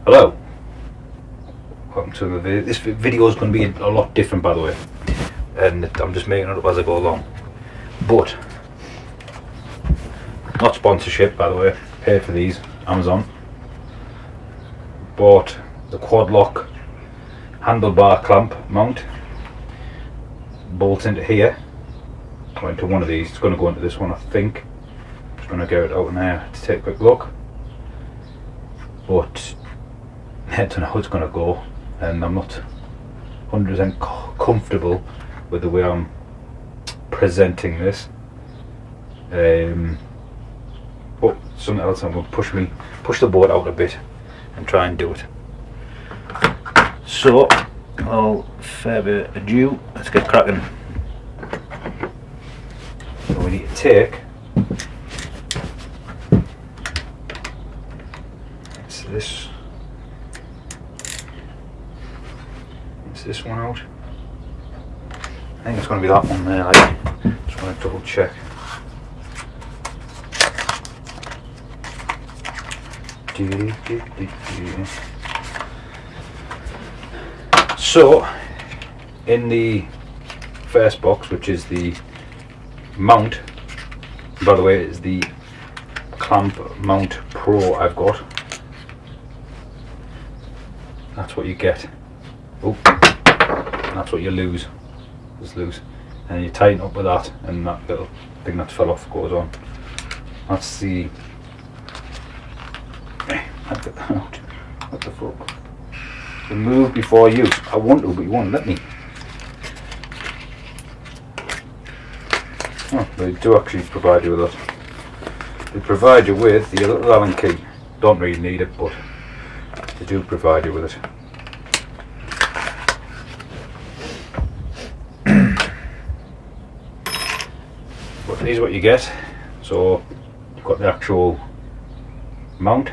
Hello, welcome to the video. This video is going to be a lot different, by the way, and I'm just making it up as I go along. But not sponsorship, by the way. Paid for these, Amazon. Bought the quadlock handlebar clamp mount. Bolts into here. Or into one of these. It's going to go into this one, I think. Just going to get it out in there to take a quick look. But I don't know how it's going to go, and I'm not 100% comfortable with the way I'm presenting this. But something else, I'm going to push the board out a bit and try and do it. So, all further ado, let's get cracking. So we need to take this one out. I think it's going to be that one there. Just want to double check. So, in the first box, which is the mount, by the way, it's the Clamp Mount Pro I've got. That's what you get. Oh, that's what you lose. It's loose, and you tighten up with that, and that little thing that fell off goes on. That's the. I'll get that out. What the fuck? Remove before use. I want to, but you won't let me. Oh, they do actually provide you with that. They provide you with the little Allen key. Don't really need it, but they do provide you with it. But here's what you get. So you've got the actual mount.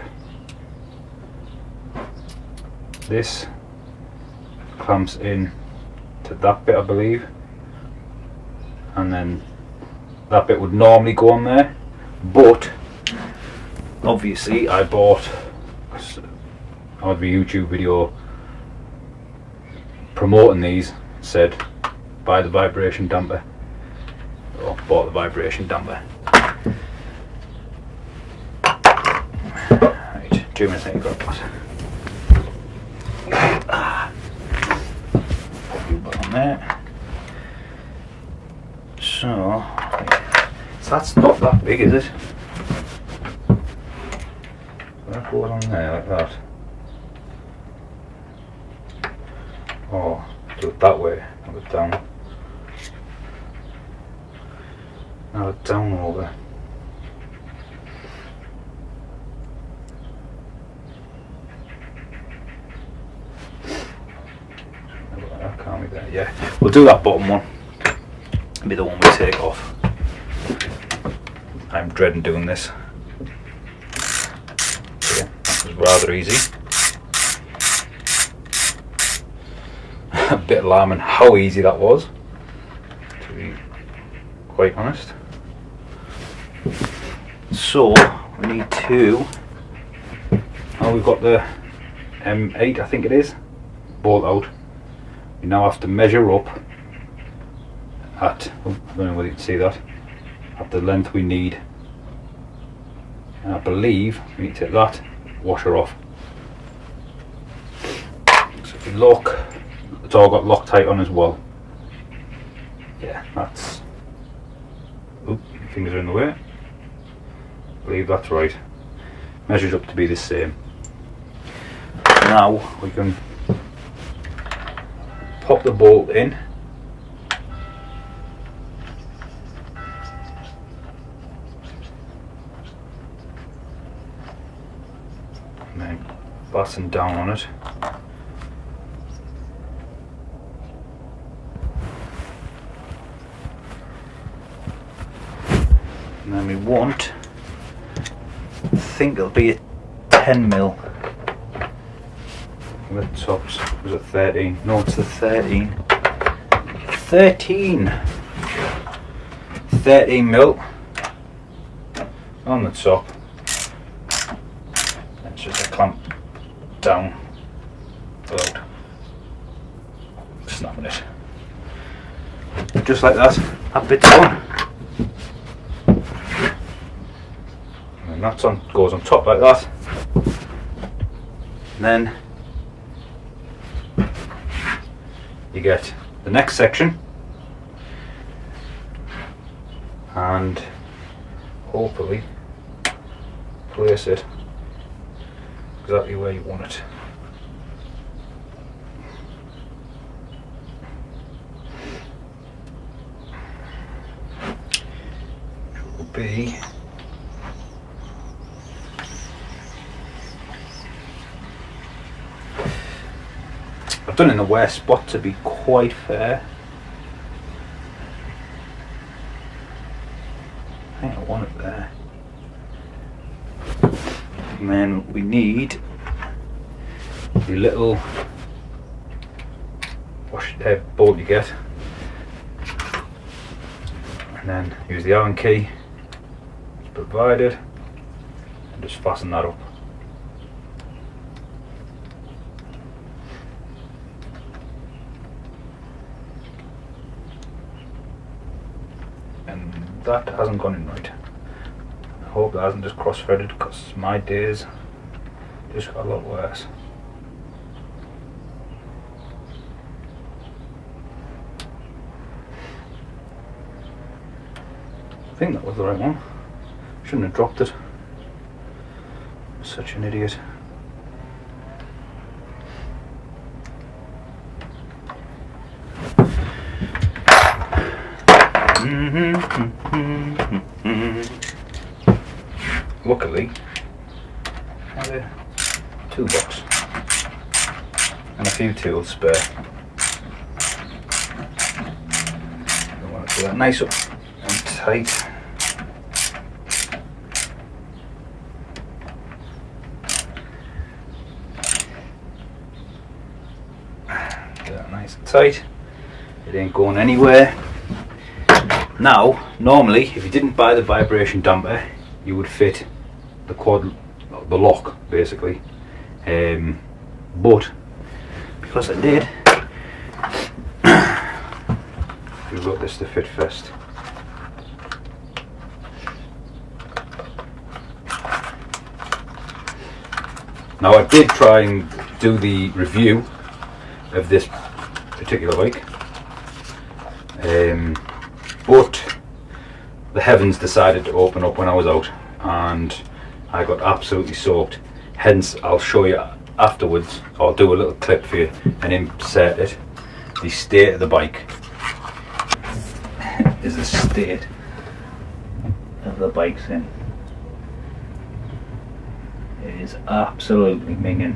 This clamps in to that bit, I believe, and then that bit would normally go on there, but obviously I bought a YouTube video promoting these, said buy the vibration damper, or bought the vibration damper. Right, 2 minutes, I think I've got that. Put on there. So that's not that big, is it? That goes on there like that. Oh, do it that way. Have it down. Now it down over. That can't be there. Yeah, we'll do that bottom one. Be the one we take off. I'm dreading doing this. Yeah, that was rather easy. A bit alarming how easy that was, to be quite honest. So we need to. Oh, we've got the M8, I think it is, bolt out. We now have to measure up at, I don't know whether you can see that, at the length we need. And I believe we need to take that, wash her off. So if you look, it's all got Loctite on as well. Yeah, that's, oop, fingers are in the way. I believe that's right. Measures up to be the same. Now we can pop the bolt in. And then fasten down on it. And then we want, I think it'll be a 10mm. The tops was at 13. No, it's the 13. 13 mil on the top. That's just a clamp down without snapping it. Just like that, that bit's done. And that's on, goes on top like that. And then you get the next section, and hopefully place it exactly where you want it. Which will be I've done it in the worst spot to be quite fair. I think I want it there. And then we need the little bolt you get, and then use the Allen key as provided and just fasten that up. And that hasn't gone in right. I hope that hasn't just cross-threaded, because my days just got a lot worse. I think that was the right one. Shouldn't have dropped it. I'm such an idiot. Luckily, I have a toolbox and a few tools spare. I want to do that nice up and tight. Do that nice and tight. It ain't going anywhere. Now, normally, if you didn't buy the vibration damper, you would fit the lock basically, but because I did, we've got this to fit first. Now, I did try and do the review of this particular bike, but the heavens decided to open up when I was out and I got absolutely soaked. Hence, I'll show you afterwards, I'll do a little clip for you and insert it. The state of the bike is the state of the bike's in. It is absolutely minging.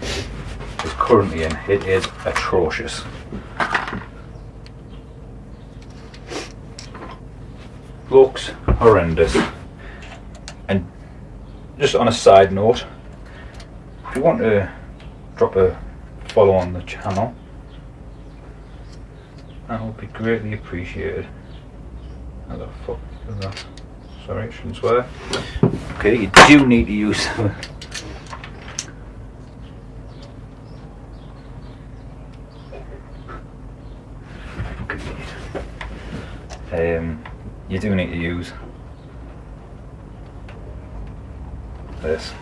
It's currently in. It is atrocious. Looks horrendous. And just on a side note, if you want to drop a follow on the channel, that would be greatly appreciated. How the fuck is that? Sorry, I shouldn't swear. Okay, you do need to use you do need to use this,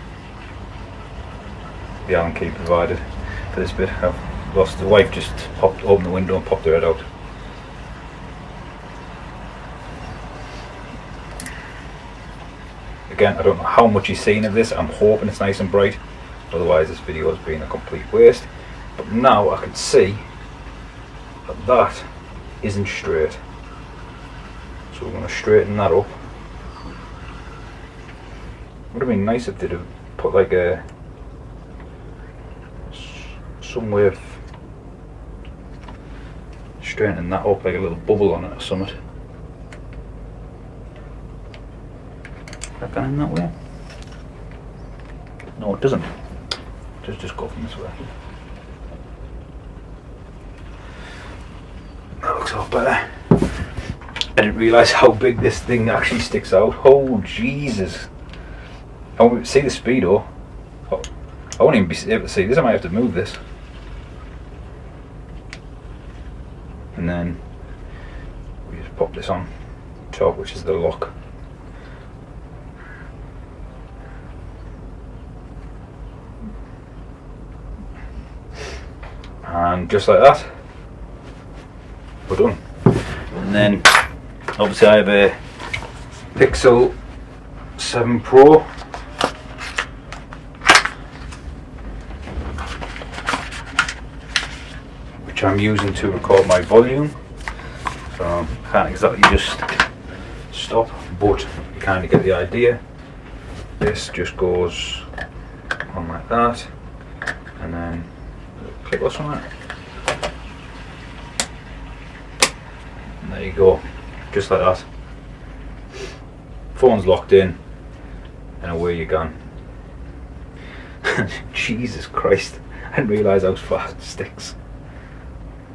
the Allen key provided for this bit. I've lost, the wife just opened the window and popped her head out. Again, I don't know how much you've seen of this. I'm hoping it's nice and bright, otherwise this video has been a complete waste. But now I can see that that isn't straight. So we're going to straighten that up. Would have been nice if they'd have put like some way of straightening that up, like a little bubble on it or something. That going in that way? No, it doesn't. Just go from this way. That looks a lot better. I didn't realise how big this thing actually sticks out. Oh Jesus. I won't see the speed though. Oh, I won't even be able to see this. I might have to move this. And then we just pop this on top, which is the lock. And just like that, we're done. And then obviously I have a Pixel 7 Pro, which I'm using to record my volume. So I can't exactly just stop, but you kind of get the idea. This just goes on like that, and then click or something. And there you go, just like that. Phone's locked in, and away you're gone. Jesus Christ, I didn't realise how fast it sticks.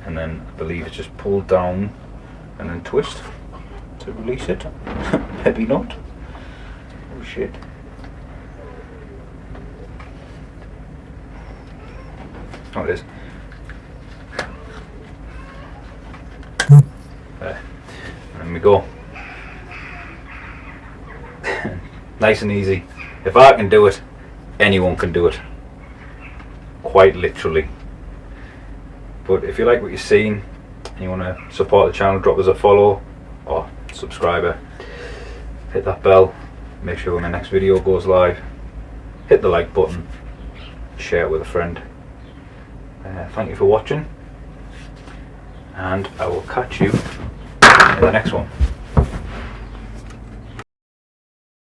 And then I believe it's just pulled down and then twist to release it. Maybe not. Oh shit. Oh, it is. There. And we go. Nice and easy. If I can do it, anyone can do it. Quite literally. But if you like what you're seeing and you want to support the channel, drop us a follow or subscriber. Hit that bell. Make sure when the next video goes live, hit the like button. Share it with a friend. Thank you for watching, and I will catch you in the next one.